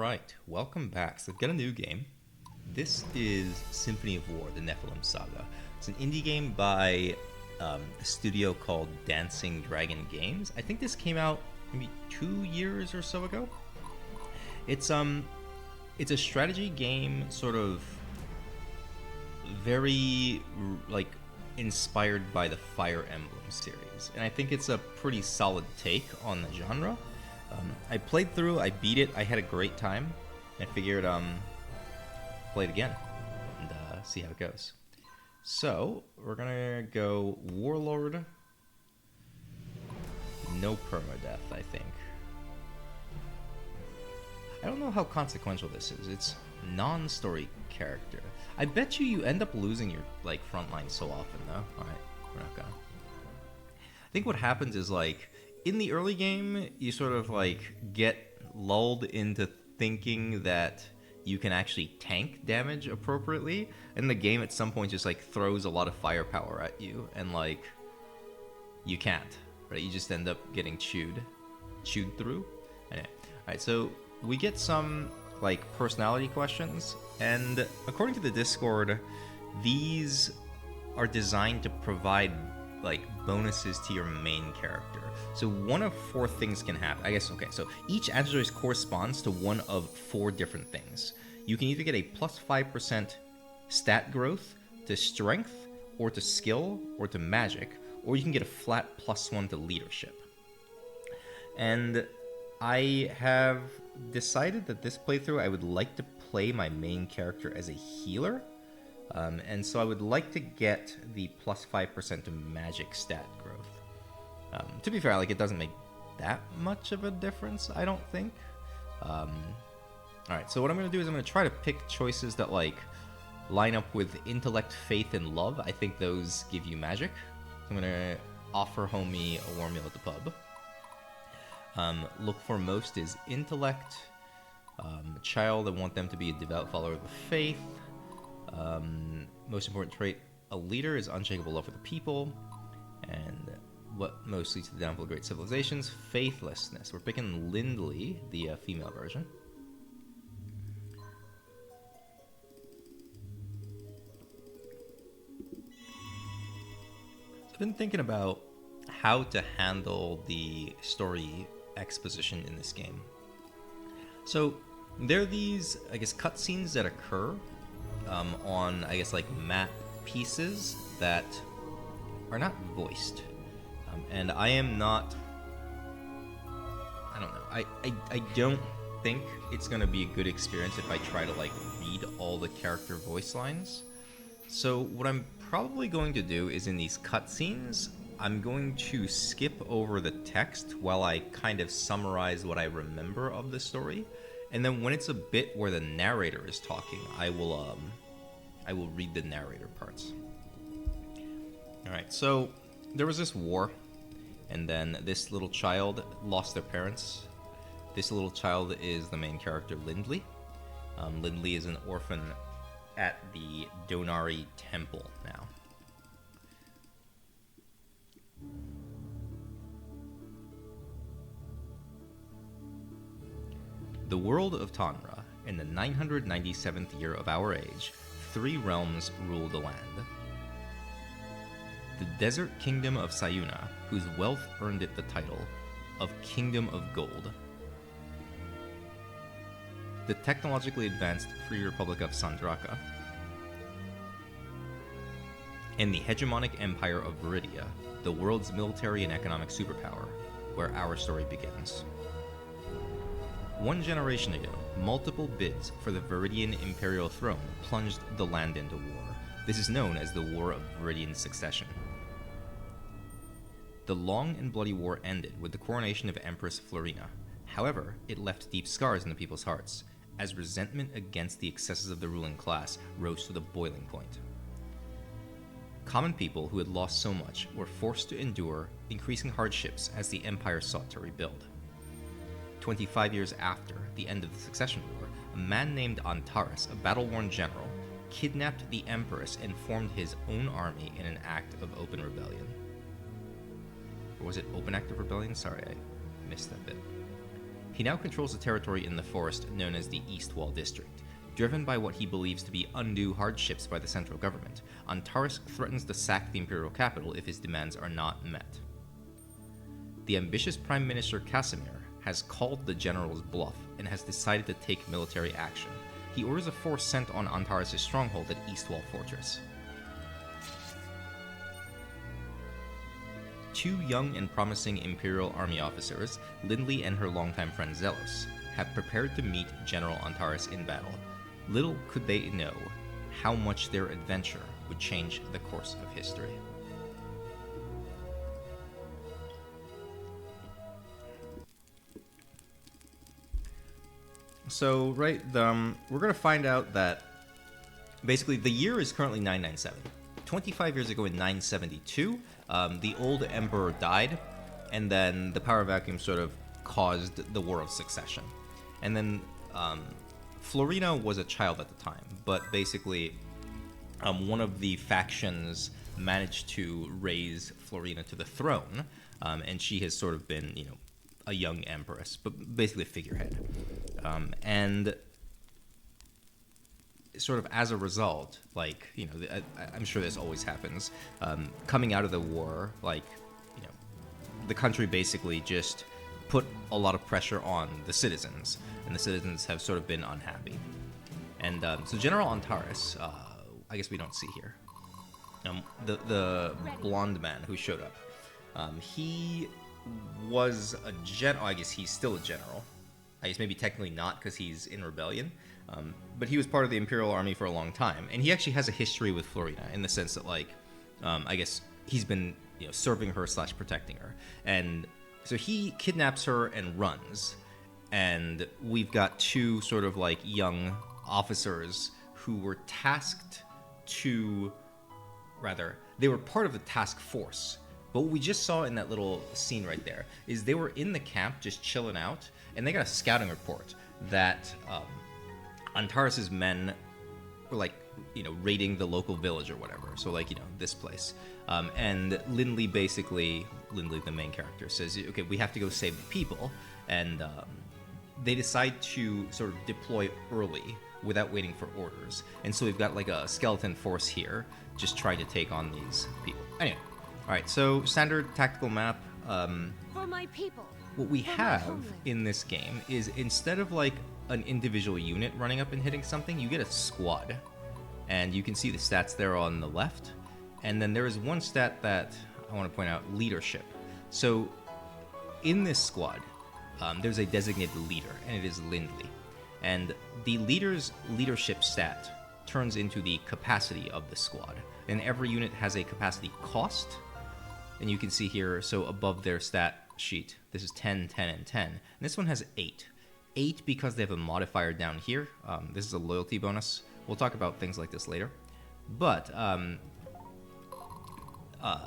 Alright, welcome back. So I've got a new game. This is Symphony of War, the Nephilim Saga. It's an indie game by a studio called Dancing Dragon Games. I think this came out maybe 2 years or so ago. It's a strategy game, sort of very like inspired by the Fire Emblem series, and I think it's a pretty solid take on the genre. I played through, I beat it, I had a great time. I figured play it again and see how it goes. So we're gonna go Warlord, no permadeath, I think. I don't know how consequential this is. It's non-story character. I bet you end up losing your front line so often though. Alright, we're not gonna. I think what happens is in the early game, you sort of get lulled into thinking that you can actually tank damage appropriately, and the game at some point just throws a lot of firepower at you, and you can't, right? You just end up getting chewed through. Anyway, alright, so we get some personality questions, and according to the Discord, these are designed to provide bonuses to your main character. So one of 4 things can happen. I guess, okay, so each answer choice corresponds to one of 4 different things. You can either get a plus 5% stat growth to strength, or to skill, or to magic, or you can get a flat +1 to leadership. And I have decided that this playthrough I would like to play my main character as a healer. And so I would like to get the plus 5% to magic stat growth. To be fair, it doesn't make that much of a difference, I don't think. Alright, so what I'm going to do is I'm going to try to pick choices that line up with intellect, faith, and love. I think those give you magic. I'm going to offer homie a warm meal at the pub. Look for most is intellect. Child, I want them to be a devout follower of the faith. Most important trait, a leader, is unshakable love for the people. And what most leads to the downfall of great civilizations, faithlessness. We're picking Lindley, the female version. So I've been thinking about how to handle the story exposition in this game. So there are these, cutscenes that occur on, map pieces that are not voiced. And I am not... I don't know. I don't think it's going to be a good experience if I try to, read all the character voice lines. So what I'm probably going to do is in these cutscenes, I'm going to skip over the text while I kind of summarize what I remember of the story. And then when it's a bit where the narrator is talking, I will read the narrator parts. Alright, so there was this war, and then this little child lost their parents. This little child is the main character, Lindley. Lindley is an orphan at the Donari Temple now. The world of Tanra, in the 997th year of our age, 3 realms rule the land. The desert kingdom of Sayuna, whose wealth earned it the title of Kingdom of Gold. The technologically advanced Free Republic of Sandraka. And the hegemonic empire of Viridia, the world's military and economic superpower, where our story begins. 1 generation ago, multiple bids for the Viridian imperial throne plunged the land into war. This is known as the War of Viridian Succession. The long and bloody war ended with the coronation of Empress Florina. However, it left deep scars in the people's hearts, as resentment against the excesses of the ruling class rose to the boiling point. Common people who had lost so much were forced to endure increasing hardships as the empire sought to rebuild. 25 years after the end of the Succession War, a man named Antares, a battle-worn general, kidnapped the Empress and formed his own army in an act of open rebellion. Or was it open act of rebellion? Sorry, I missed that bit. He now controls the territory in the forest known as the East Wall District. Driven by what he believes to be undue hardships by the central government, Antares threatens to sack the imperial capital if his demands are not met. The ambitious Prime Minister Casimir has called the general's bluff and has decided to take military action. He orders a force sent on Antares' stronghold at Eastwall Fortress. Two young and promising Imperial Army officers, Lindley and her longtime friend Zelos, have prepared to meet General Antares in battle. Little could they know how much their adventure would change the course of history. So, right, we're going to find out that basically the year is currently 997. 25 years ago in 972, the old emperor died, and then the power vacuum sort of caused the War of Succession. And then Florina was a child at the time, but basically one of the factions managed to raise Florina to the throne, and she has sort of been, you know, a young empress, but basically a figurehead. And sort of as a result, like, you know, I'm sure this always happens, coming out of the war, like, you know, the country basically just put a lot of pressure on the citizens, and the citizens have sort of been unhappy. And so General Antares, I guess we don't see here, the blonde man who showed up, he was a I guess he's still a general. I guess maybe technically not because he's in rebellion, but he was part of the Imperial Army for a long time, and he actually has a history with Florina in the sense that, like, I guess he's been, you know, serving her / protecting her, and so he kidnaps her and runs, and we've got two sort of like young officers who were tasked to, rather, they were part of the task force. But what we just saw in that little scene right there is they were in the camp just chilling out, and they got a scouting report that Antares' men were, like, you know, raiding the local village or whatever. So, like, you know, this place. And Lindley, the main character, says, okay, we have to go save the people. And they decide to sort of deploy early without waiting for orders. And so we've got, like, a skeleton force here just trying to take on these people. Anyway. Alright, so standard tactical map. For my people. What we have in this game is, instead of like an individual unit running up and hitting something, you get a squad. And you can see the stats there on the left. And then there is one stat that I want to point out, leadership. So in this squad, there's a designated leader, and it is Lindley. And the leader's leadership stat turns into the capacity of the squad. And every unit has a capacity cost. And you can see here, so above their stat sheet, this is 10, 10, and 10. And this one has 8. 8 because they have a modifier down here. This is a loyalty bonus. We'll talk about things like this later. But,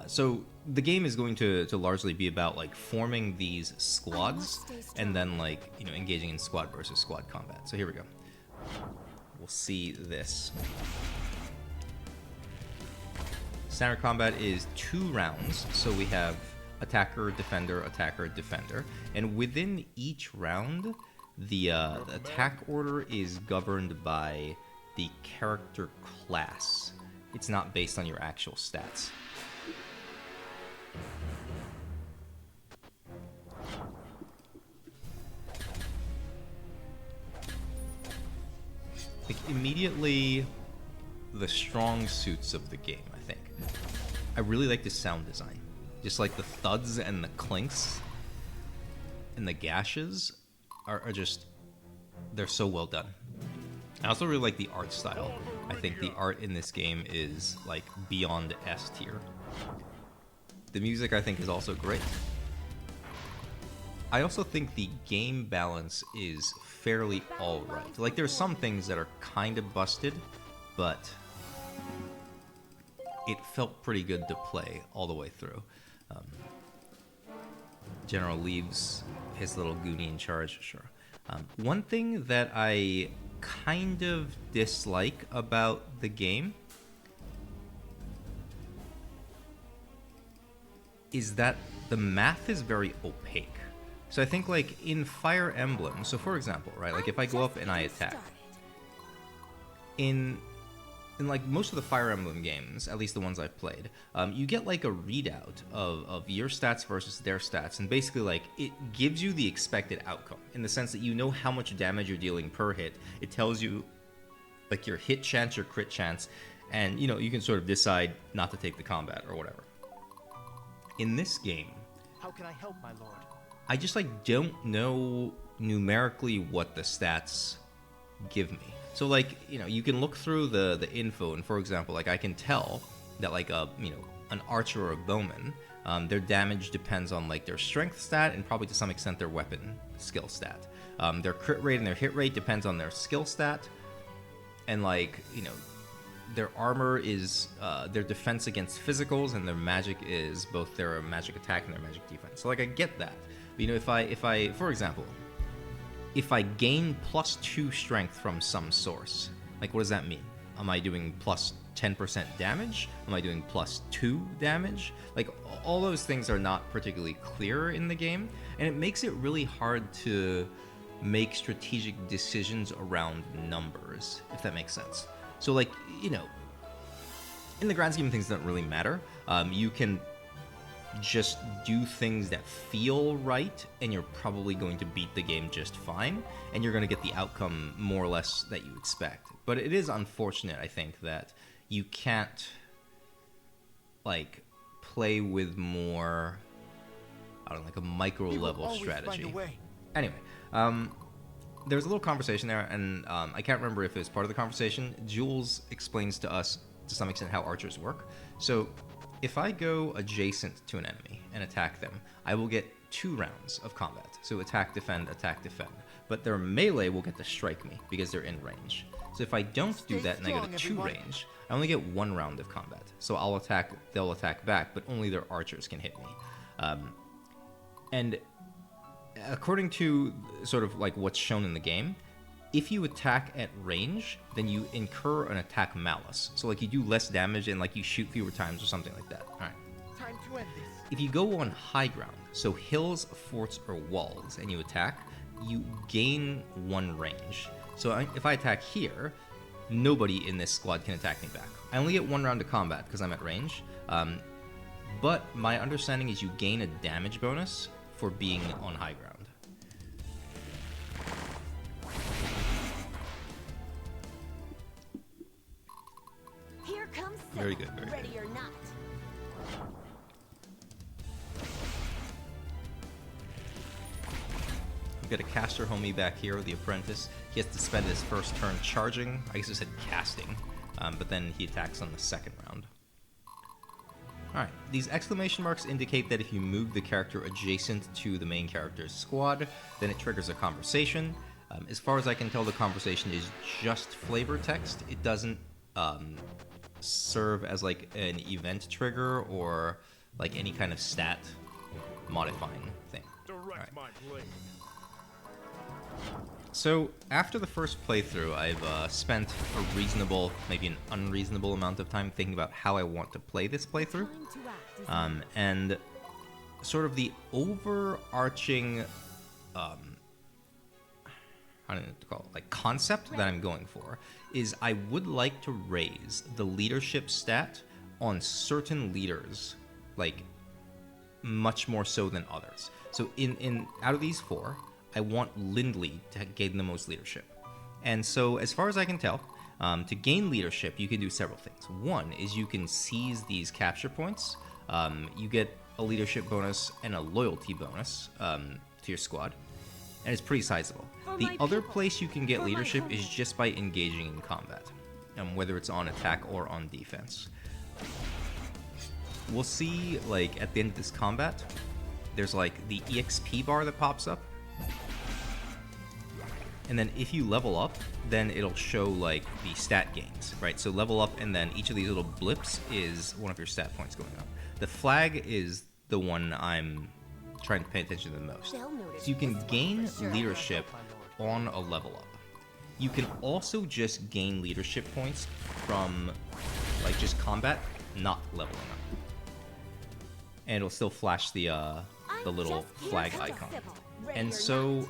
so the game is going to largely be about, like, forming these squads and then, like, you know, engaging in squad versus squad combat. So here we go. We'll see this. Standard combat is 2 rounds, so we have attacker, defender, attacker, defender. And within each round, the attack order is governed by the character class. It's not based on your actual stats. Like, immediately, the strong suits of the game, I think. I really like the sound design. Just like the thuds and the clinks and the gashes are just, they're so well done. I also really like the art style. I think the art in this game is, like, beyond S tier. The music, I think, is also great. I also think the game balance is fairly alright. Like, there's some things that are kind of busted, but it felt pretty good to play all the way through. General leaves his little goonie in charge, sure. One thing that I kind of dislike about the game is that the math is very opaque. So I think like in Fire Emblem, so for example, right, like if I go up and I attack, in like most of the Fire Emblem games, at least the ones I've played, you get like a readout of your stats versus their stats, and basically like it gives you the expected outcome in the sense that you know how much damage you're dealing per hit. It tells you like your hit chance, your crit chance, and you know you can sort of decide not to take the combat or whatever. In this game, how can I help, my lord? I just like don't know numerically what the stats give me. So like, you know, you can look through the info, and for example, like I can tell that like a, you know, an archer or a bowman, their damage depends on like their strength stat and probably to some extent their weapon skill stat. Their crit rate and their hit rate depends on their skill stat, and like, you know, their armor is their defense against physicals, and their magic is both their magic attack and their magic defense. So like I get that. But, you know, if I for example, if I gain +2 strength from some source, like what does that mean? Am I doing plus 10% damage? Am I doing +2 damage? Like all those things are not particularly clear in the game, and it makes it really hard to make strategic decisions around numbers, if that makes sense. So like, you know, in the grand scheme of things, it doesn't really matter. You can just do things that feel right, and you're probably going to beat the game just fine, and you're going to get the outcome more or less that you expect. But it is unfortunate, I think, that you can't like play with more, I don't know, like a micro level strategy. Anyway, there was a little conversation there, and I can't remember if it was part of the conversation. Jules explains to us to some extent how archers work. So if I go adjacent to an enemy and attack them, I will get 2 rounds of combat. So attack, defend, but their melee will get to strike me because they're in range. So if I don't do that and I get a 2 range, I only get 1 round of combat. So I'll attack, they'll attack back, but only their archers can hit me. And according to sort of like what's shown in the game, if you attack at range, then you incur an attack malus. So like you do less damage and like you shoot fewer times or something like that. All right. Time to end this. If you go on high ground, so hills, forts, or walls, and you attack, you gain 1 range. So if I attack here, nobody in this squad can attack me back. I only get 1 round of combat because I'm at range. But my understanding is you gain a damage bonus for being on high ground. Very good, very ready good. Or not. We've got a caster homie back here, the apprentice. He has to spend his first turn charging. I guess I said casting, but then he attacks on the second round. Alright, these exclamation marks indicate that if you move the character adjacent to the main character's squad, then it triggers a conversation. As far as I can tell, the conversation is just flavor text. It doesn't serve as like an event trigger or like any kind of stat modifying thing. Direct my blade. So after the first playthrough, I've spent a reasonable, maybe an unreasonable amount of time thinking about how I want to play this playthrough, and sort of the overarching I don't know what to call it, like concept that I'm going for is I would like to raise the leadership stat on certain leaders, like much more so than others. So in out of these 4, I want Lindley to gain the most leadership. And so as far as I can tell, to gain leadership, you can do several things. One is you can seize these capture points. You get a leadership bonus and a loyalty bonus to your squad. And it's pretty sizable. The other place you can get leadership is just by engaging in combat, whether it's on attack or on defense. We'll see, like, at the end of this combat, there's, like, the EXP bar that pops up. And then if you level up, then it'll show, like, the stat gains, right? So level up, and then each of these little blips is one of your stat points going up. The flag is the one I'm trying to pay attention to the most. So you can gain leadership on a level up. You can also just gain leadership points from like just combat, not leveling up. And it'll still flash the little flag icon. Ready And or so, not.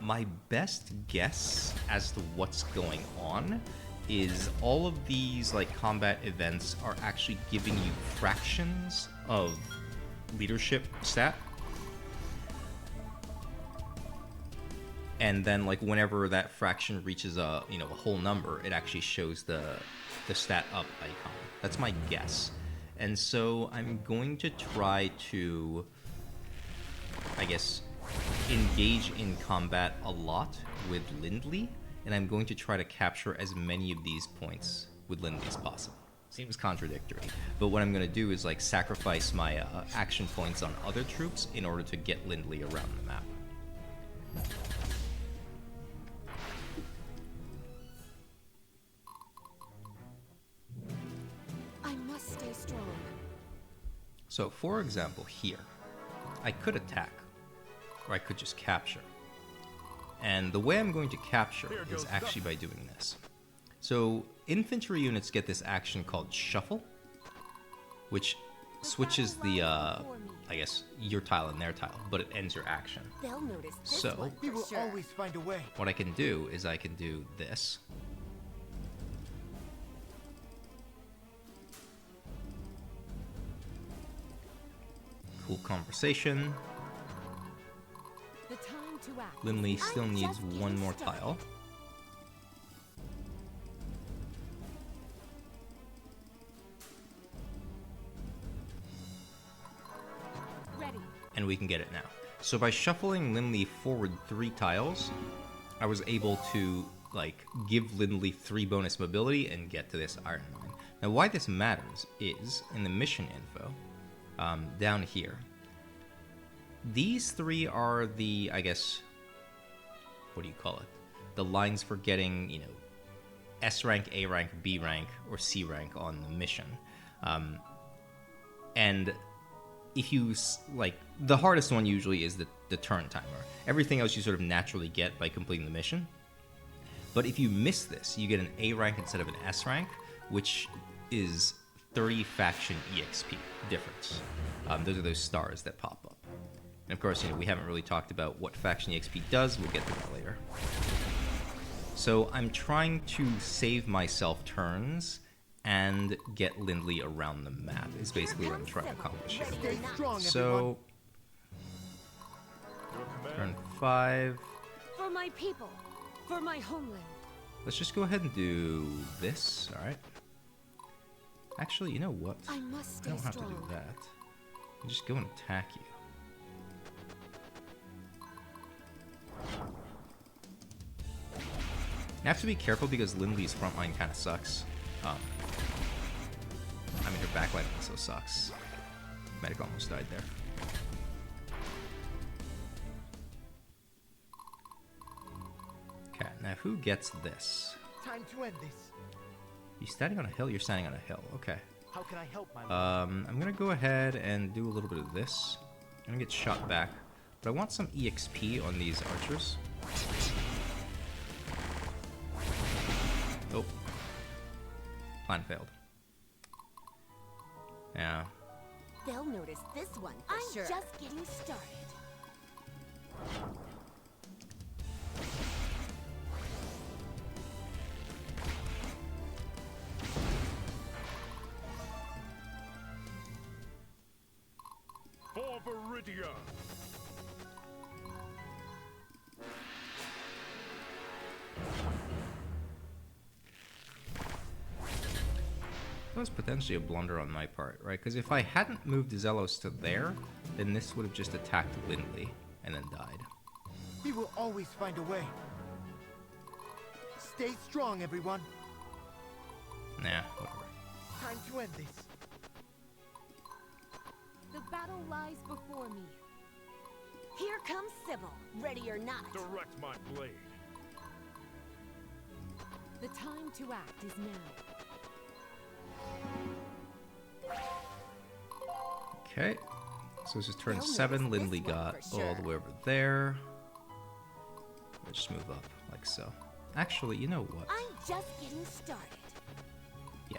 my best guess as to what's going on is all of these like combat events are actually giving you fractions of leadership stat. And then like whenever that fraction reaches a a whole number, it actually shows the stat up icon. That's my guess. And so I'm going to try to, I guess, engage in combat a lot with Lindley, and I'm going to try to capture as many of these points with Lindley as possible. Seems contradictory, but what I'm going to do is like sacrifice my action points on other troops in order to get Lindley around the map. I must stay strong. So, for example, here, I could attack, or I could just capture. And the way I'm going to capture is actually by doing this. So, infantry units get this action called Shuffle, which switches the, I guess, your tile and their tile, but it ends your action. They'll notice this So, one We for will sure. always find a way. what I can do is I can do this. Cool conversation. The time to act. Lindley still I'm needs just one getting more started. tile. Ready. And we can get it now. So by shuffling Lindley forward 3 tiles, I was able to like give Lindley 3 bonus mobility and get to this iron mine. Now why this matters is in the mission info down here. These 3 are the, I guess, what do you call it? The lines for getting, S rank, A rank, B rank, or C rank on the mission. And if you, like, the hardest one usually is the turn timer. Everything else you sort of naturally get by completing the mission. But if you miss this, you get an A rank instead of an S rank, which is 30 faction EXP difference. Those are those stars that pop up. And of course, we haven't really talked about what faction EXP does. We'll get to that later. So I'm trying to save myself turns and get Lindley around the map is basically what I'm trying to accomplish here. Stay strong, everyone. So, turn 5. For my people. For my homeland. Let's just go ahead and do this, alright? Actually, you know what? I must I stay don't have to strong. do that. I'll just go and attack you. I have to be careful because Lindley's front line kind of sucks. I mean, her back line also sucks. Medic almost died there. Okay, now who gets this? Time to end this. You standing on a hill? You're standing on a hill. Okay. How can I help my lord? I'm gonna go ahead and do a little bit of this. I'm gonna get shot back, but I want some EXP on these archers. Oh. Plan failed. Yeah. They'll notice this one for I'm sure. just getting started. For Viridia. That was potentially a blunder on my part, right? Because if I hadn't moved Zelos to there, then this would have just attacked Lindley and then died. We will always find a way. Stay strong, everyone. Nah, whatever. Time to end this. The battle lies before me. Here comes Sybil, ready or not. Direct my blade. The time to act is now. Okay. So this is turn They'll 7. notice Lindley this one got for all the sure. way over there. Let's just move up like so. Actually, you know what? I'm just getting started. Yeah.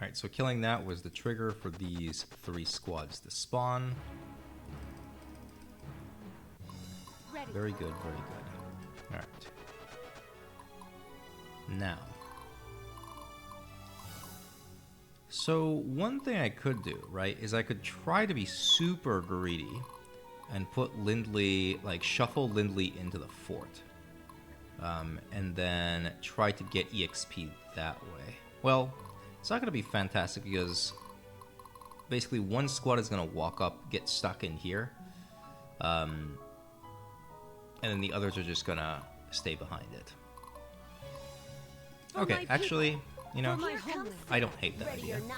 Alright, so killing that was the trigger for these 3 squads to spawn. Ready. Very good, very good. Alright. Now. So, one thing I could do, right, is I could try to be super greedy and put Lindley, like, shuffle Lindley into the fort. And then try to get EXP that way. Well, it's not going to be fantastic because basically one squad is going to walk up, get stuck in here. And then the others are just going to stay behind it. Okay, actually, you know, Here comes I don't hate that ready idea. or not.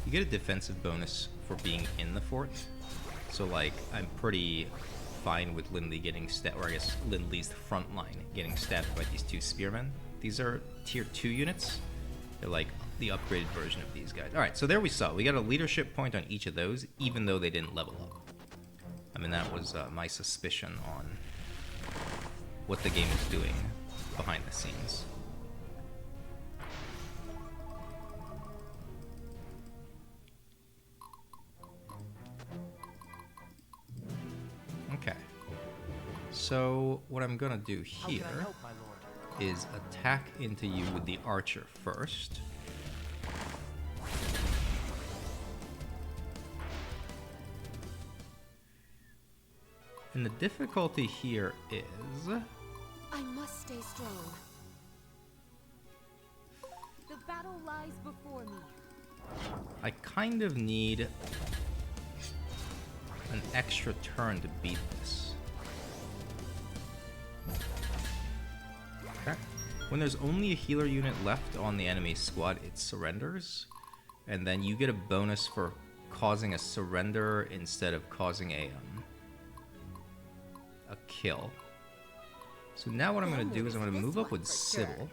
You get a defensive bonus for being in the fort. So, like, I'm pretty fine with Lindley getting stabbed, or I guess Lindley's front line getting stabbed by these 2 spearmen. These are tier 2 units. They're like the upgraded version of these guys. Alright, so there we saw. We got a leadership point on each of those, even though they didn't level up. I mean, that was my suspicion on what the game is doing behind the scenes. Okay. So, what I'm gonna do How can I here help, my lord? is attack into you with the archer first. And the difficulty here is... I must stay strong. The battle lies before me. I kind of need an extra turn to beat this. Okay. When there's only a healer unit left on the enemy squad, it surrenders. And then you get a bonus for causing a surrender instead of causing a kill. So now what I'm going to do is I'm going to move up with Sybil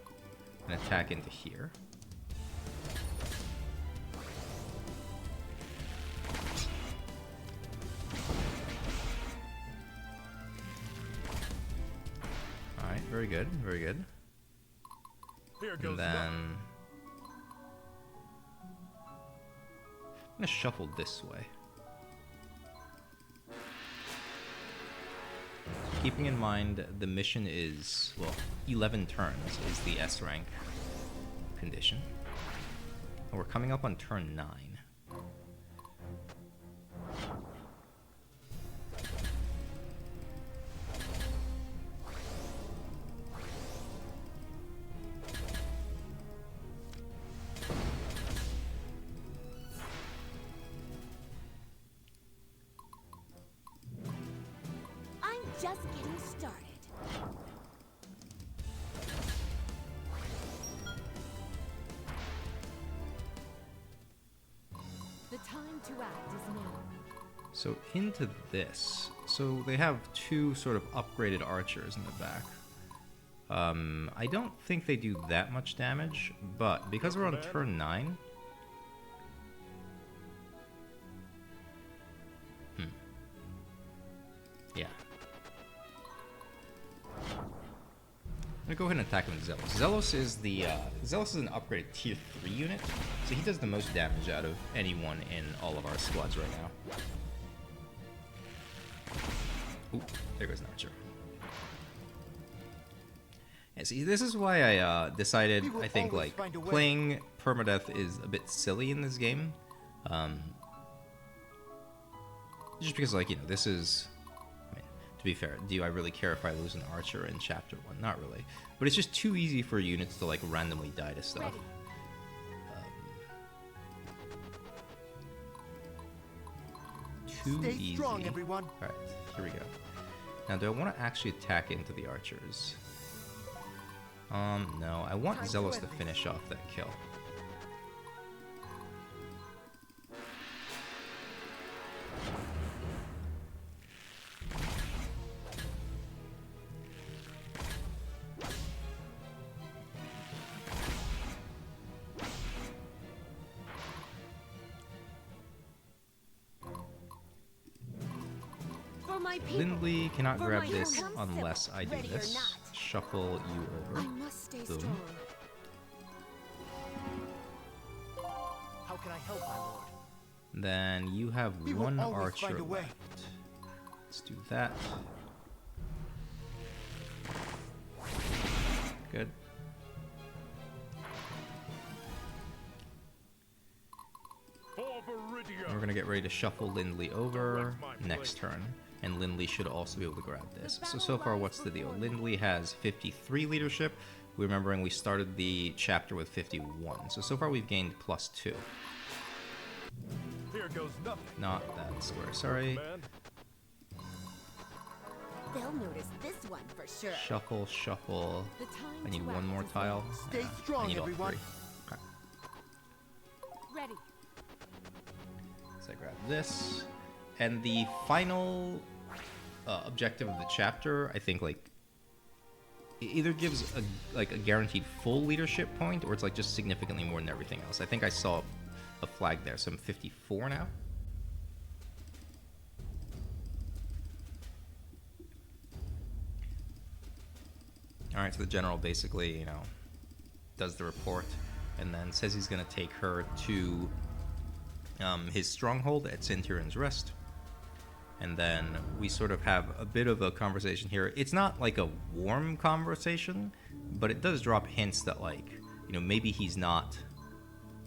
and attack into here. Alright, very good, very good. Here goes And then nothing. I'm gonna shuffle this way. Keeping in mind the mission is, well, 11 turns is the S rank condition. And we're coming up on turn 9. I'm just getting started. The time to act is now. So into this. So they have 2 sort of upgraded archers in the back. I don't think they do that much damage, but because we're on turn 9... Yeah. I'm gonna go ahead and attack him with Zealous. Zealous is the Zealous is an upgraded tier 3 unit, so he does the most damage out of anyone in all of our squads right now. Ooh, there goes an archer. Yeah, see, this is why I decided, We will I think, always like, find a way. playing permadeath is a bit silly in this game. Just because, like, you know, this is... I mean, to be fair, do I really care if I lose an archer in Chapter 1? Not really. But it's just too easy for units to, like, randomly die to stuff. Ready. Too Stay easy. strong, everyone. Alright, here we go. Now, do I want to actually attack into the archers? No. I want Time to Zealous to end this. finish off that kill. For my people. Lindley cannot For grab my this home. unless I do Ready or this. not. Shuffle you I over. must stay Boom. strong. How can I help, my lord? Then you have We will one always archer find a way. left. Let's do that. Good. For Viridia. And we're gonna get ready to shuffle Lindley over Direct my next blade. turn, and Lindley should also be able to grab this. The So battle far, lies what's the deal? before you. Lindley has 53 leadership. Remembering we started the chapter with 51. So far we've gained +2. Here goes nothing. Not that square, sorry. Man. They'll notice this one for sure. Shuffle, shuffle. The time I need to one act more is tile. now. Stay I strong, need all everyone. 3. Okay. Ready. So I grab this. And the final objective of the chapter, I think, like, it either gives a guaranteed full leadership point, or it's like just significantly more than everything else. I think I saw a flag there, so I'm 54 now. Alright, so the general basically, does the report, and then says he's going to take her to his stronghold at Centurion's Rest. And then we sort of have a bit of a conversation here. It's not like a warm conversation, but it does drop hints that, like, maybe he's not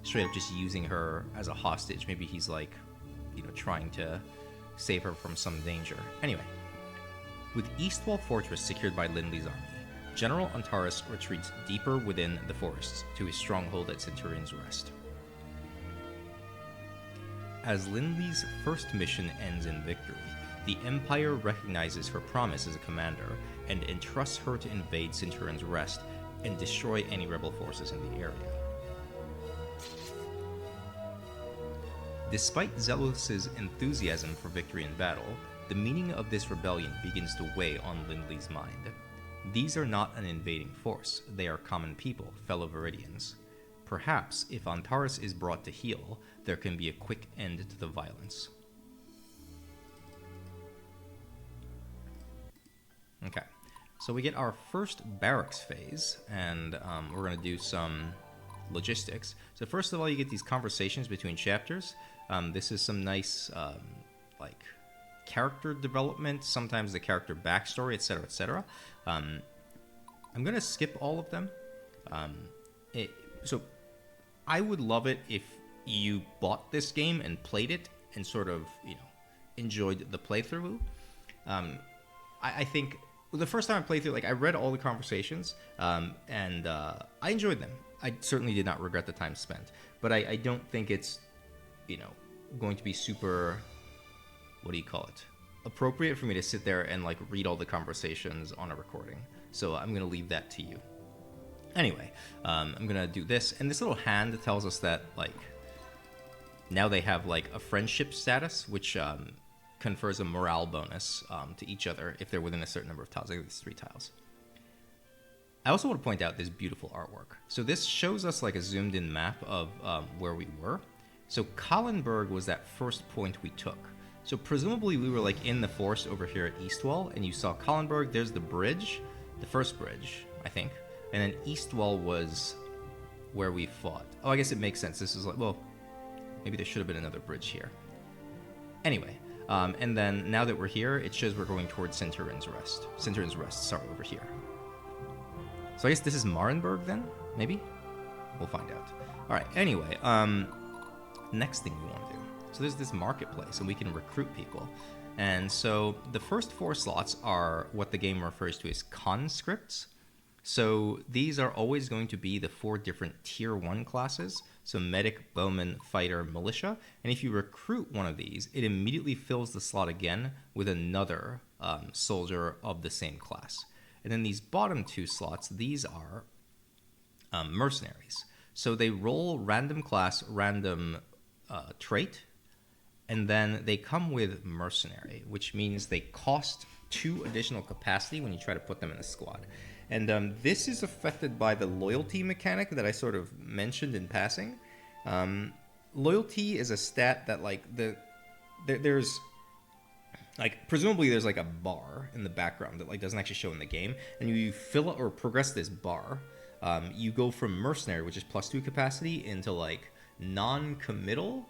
straight up just using her as a hostage. Maybe he's, like, trying to save her from some danger. Anyway, with Eastwall Fortress secured by Lindley's army, General Antares retreats deeper within the forests to his stronghold at Centurion's Rest. As Lindley's first mission ends in victory, the Empire recognizes her promise as a commander and entrusts her to invade Centurion's Rest and destroy any rebel forces in the area. Despite Zealous' enthusiasm for victory in battle, the meaning of this rebellion begins to weigh on Lindley's mind. These are not an invading force, they are common people, fellow Viridians. Perhaps, if Antares is brought to heel, there can be a quick end to the violence. Okay, so we get our first barracks phase, and we're going to do some logistics. So first of all, you get these conversations between chapters. This is some nice, like, character development, sometimes the character backstory, etc., etc. I'm going to skip all of them. So I would love it if you bought this game and played it and sort of, enjoyed the playthrough. I think the first time I played through, like, I read all the conversations, and I enjoyed them. I certainly did not regret the time spent, but I don't think it's, going to be super, appropriate for me to sit there and, like, read all the conversations on a recording. So I'm going to leave that to you. Anyway, I'm going to do this, and this little hand tells us that, like, now they have, like, a friendship status, which confers a morale bonus to each other if they're within a certain number of tiles. I think it's 3 tiles. I also want to point out this beautiful artwork. So this shows us, like, a zoomed-in map of where we were. So Kallenberg was that first point we took. So presumably we were, like, in the forest over here at Eastwall, and you saw Kallenberg. There's the bridge, the first bridge, I think. And then Eastwall was where we fought. Oh, I guess it makes sense. This is like, well, maybe there should have been another bridge here. Anyway, and then now that we're here, it shows we're going towards Centurion's Rest. Centurion's Rest, sorry, over here. So I guess this is Marienburg then? Maybe? We'll find out. Alright, anyway, next thing we want to do. So there's this marketplace, and we can recruit people. And so the first 4 slots are what the game refers to as conscripts. So these are always going to be the 4 different tier 1 classes. So medic, bowman, fighter, militia. And if you recruit one of these, it immediately fills the slot again with another soldier of the same class. And then these bottom 2 slots, these are mercenaries. So they roll random class, random trait, and then they come with mercenary, which means they cost 2 additional capacity when you try to put them in a squad. And this is affected by the loyalty mechanic that I sort of mentioned in passing. Loyalty is a stat that, like, there's like presumably there's like a bar in the background that like doesn't actually show in the game, and you fill it or progress this bar. You go from mercenary, which is +2 capacity, into like non-committal,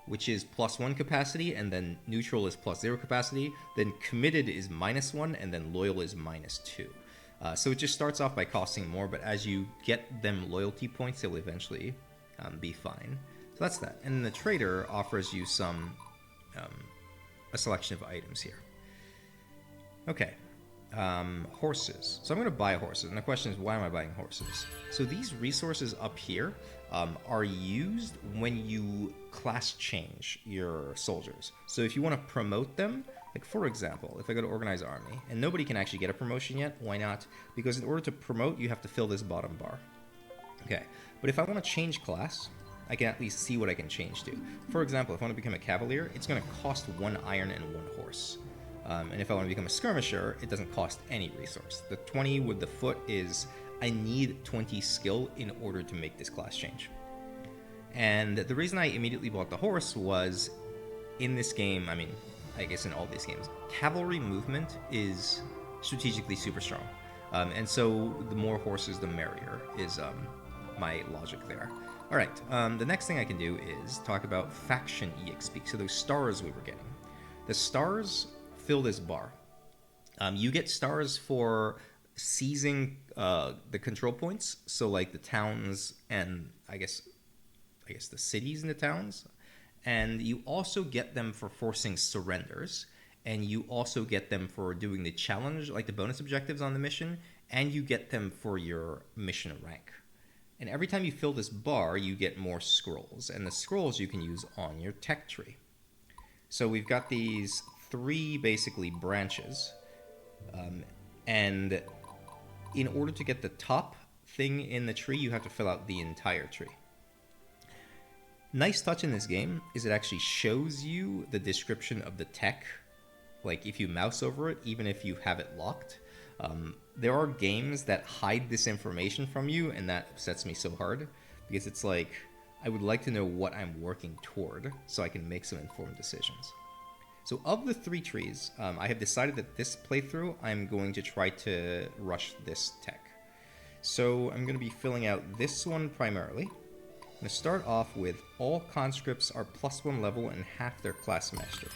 which is +1 capacity, and then neutral is +0 capacity. Then committed is -1, and then loyal is -2. So it just starts off by costing more, but as you get them loyalty points, they'll eventually be fine. So that's that. And the trader offers you some a selection of items here. Okay. Horses. So I'm going to buy horses, and the question is, why am I buying horses? So these resources up here are used when you class change your soldiers. So if you want to promote them, like for example, if I go to Organize Army, and nobody can actually get a promotion yet, why not? Because in order to promote, you have to fill this bottom bar. Okay, but if I want to change class, I can at least see what I can change to. For example, if I want to become a cavalier, it's going to cost 1 iron and 1 horse. And if I want to become a skirmisher, it doesn't cost any resource. The 20 with the foot is, I need 20 skill in order to make this class change. And the reason I immediately bought the horse was, in this game, I mean, I guess in all these games, cavalry movement is strategically super strong. And so the more horses, the merrier, is my logic there. All right, the next thing I can do is talk about faction EXP. So those stars we were getting. The stars fill this bar. You get stars for seizing the control points, so like the towns and I guess the cities and the towns, and you also get them for forcing surrenders, and you also get them for doing the challenge, like the bonus objectives on the mission, and you get them for your mission rank. And every time you fill this bar, you get more scrolls, and the scrolls you can use on your tech tree. So we've got these 3 basically branches, and in order to get the top thing in the tree, you have to fill out the entire tree. Nice touch in this game is it actually shows you the description of the tech, like if you mouse over it, even if you have it locked. There are games that hide this information from you, and that upsets me so hard, because it's like, I would like to know what I'm working toward so I can make some informed decisions. So of the 3 trees, I have decided that this playthrough, I'm going to try to rush this tech. So I'm going to be filling out this one primarily. I'm going to start off with all conscripts are +1 level and half their class master.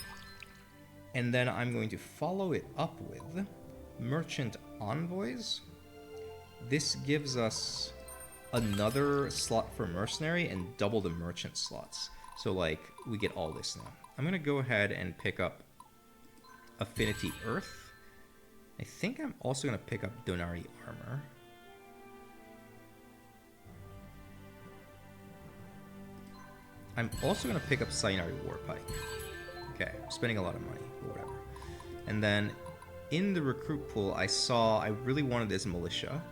And then I'm going to follow it up with merchant envoys. This gives us another slot for mercenary and double the merchant slots. So like, we get all this now. I'm going to go ahead and pick up Affinity Earth. I think I'm also going to pick up Donari Armor. I'm also going to pick up Cyanari Warpike. Okay, I'm spending a lot of money, or whatever. And then in the recruit pool, I saw I really wanted this militia.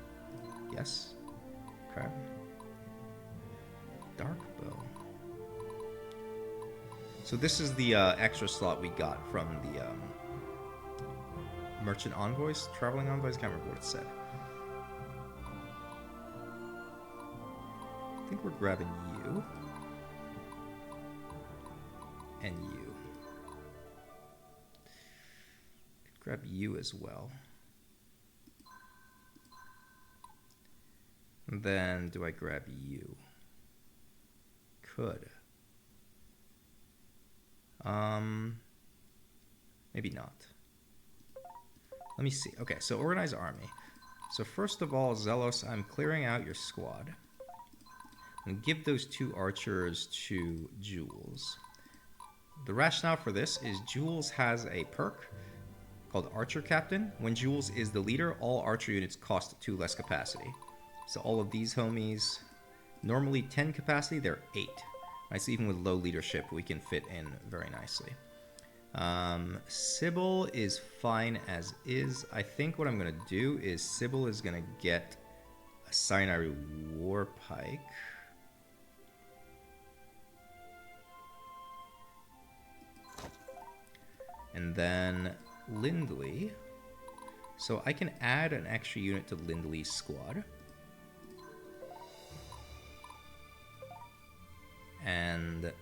Yes. Okay. Dark Bow. So this is the extra slot we got from the merchant envoys, traveling envoys. I can't remember what it said. I think we're grabbing you. And you. Grab you as well. And then do I grab you? Could. Maybe not. Let me see. Okay, so organize army. So first of all, Zelos, I'm clearing out your squad. I'm gonna give those 2 archers to Jules. The rationale for this is Jules has a perk called Archer Captain. When Jules is the leader, all archer units cost 2 less capacity. So all of these homies, normally 10 capacity, they're 8. Right, so even with low leadership, we can fit in very nicely. Sybil is fine as is. I think what I'm going to do is Sybil is going to get a Cyanari Warpike. And then Lindley. So I can add an extra unit to Lindley's squad. And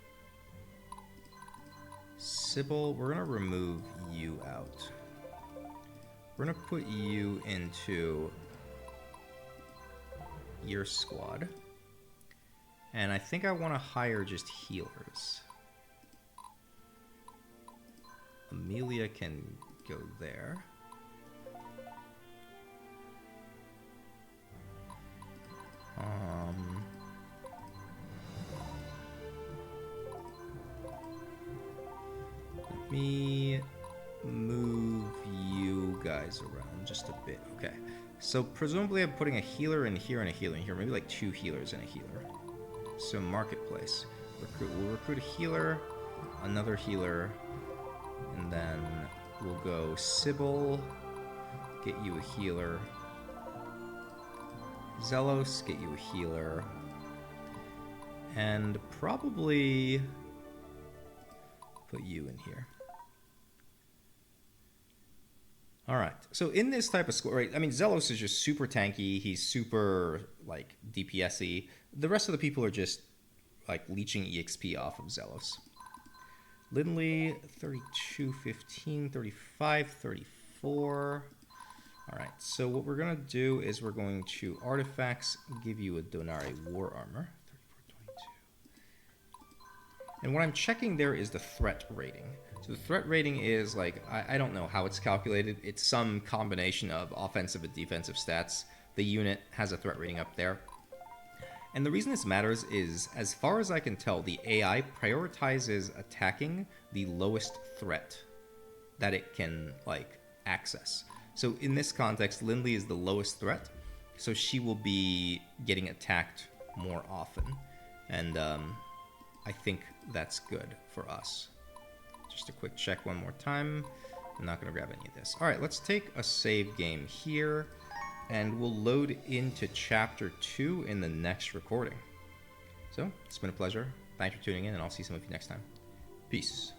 Sybil, we're going to remove you out. We're gonna put you into your squad. And I think I want to hire just healers. Amelia can go there. Let me move you guys around just a bit. Okay. So presumably I'm putting a healer in here and a healer in here. Maybe like 2 healers and a healer. So marketplace. We'll recruit a healer, another healer, and then we'll go Sybil, get you a healer. Zelos, get you a healer. And probably put you in here. Alright, so in this type of squad, right, I mean, Zelos is just super tanky, he's super, like, DPS-y. The rest of the people are just, like, leeching EXP off of Zelos. Lindley, 32, 15, 35, 34. Alright, so what we're going to do is we're going to artifacts, give you a Donari War Armor. 34, 22. And what I'm checking there is the threat rating. So the threat rating is, like, I don't know how it's calculated. It's some combination of offensive and defensive stats. The unit has a threat rating up there. And the reason this matters is, as far as I can tell, the AI prioritizes attacking the lowest threat that it can, like, access. So in this context, Lindley is the lowest threat, so she will be getting attacked more often. And I think that's good for us. Just a quick check one more time. I'm not going to grab any of this. All right, let's take a save game here, and we'll load into Chapter 2 in the next recording. So, it's been a pleasure. Thanks for tuning in, and I'll see some of you next time. Peace.